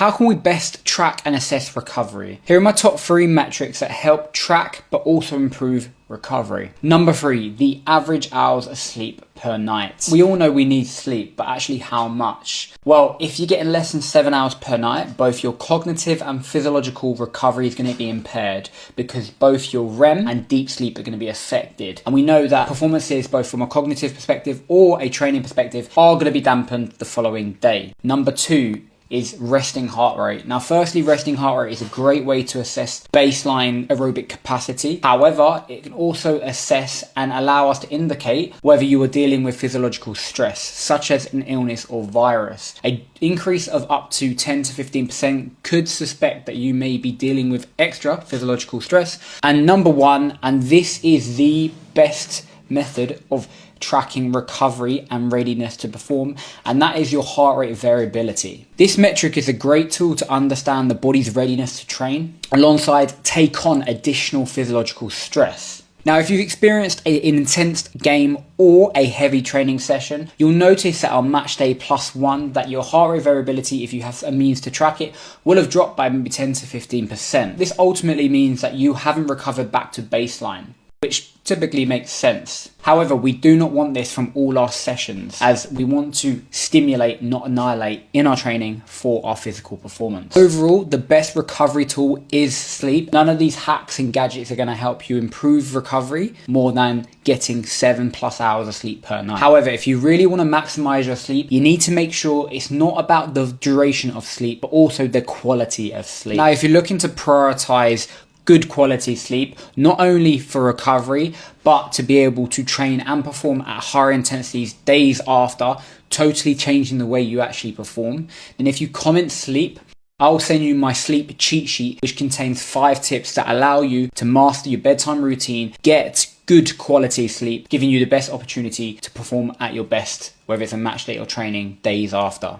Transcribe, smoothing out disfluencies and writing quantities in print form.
how can we best track and assess recovery? Here are my top 3 metrics that help track but also improve recovery. Number 3, the average hours of sleep per night. We all know we need sleep, but actually how much? Well, if you're getting less than 7 hours per night, both your cognitive and physiological recovery is going to be impaired because both your REM and deep sleep are going to be affected. And we know that performances, both from a cognitive perspective or a training perspective, are going to be dampened the following day. Number 2 is resting heart rate. Now, firstly, resting heart rate is a great way to assess baseline aerobic capacity. However, it can also assess and allow us to indicate whether you are dealing with physiological stress, such as an illness or virus. An increase of up to 10 to 15% could suspect that you may be dealing with extra physiological stress. And number 1, and this is the best method of tracking recovery and readiness to perform, and that is your heart rate variability. This metric is a great tool to understand the body's readiness to train alongside take on additional physiological stress. Now, if you've experienced an intense game or a heavy training session, you'll notice that on match day +1 that your heart rate variability, if you have a means to track it, will have dropped by maybe 10 to 15%. This ultimately means that you haven't recovered back to baseline, which typically makes sense. However, we do not want this from all our sessions, as we want to stimulate, not annihilate, in our training for our physical performance. Overall, the best recovery tool is sleep. None of these hacks and gadgets are going to help you improve recovery more than getting 7+ hours of sleep per night. However, if you really want to maximize your sleep, you need to make sure it's not about the duration of sleep, but also the quality of sleep. Now, if you're looking to prioritize good quality sleep, not only for recovery, but to be able to train and perform at higher intensities days after, totally changing the way you actually perform, then if you comment sleep, I'll send you my sleep cheat sheet, which contains 5 tips that allow you to master your bedtime routine, get good quality sleep, giving you the best opportunity to perform at your best, whether it's a match day or training days after.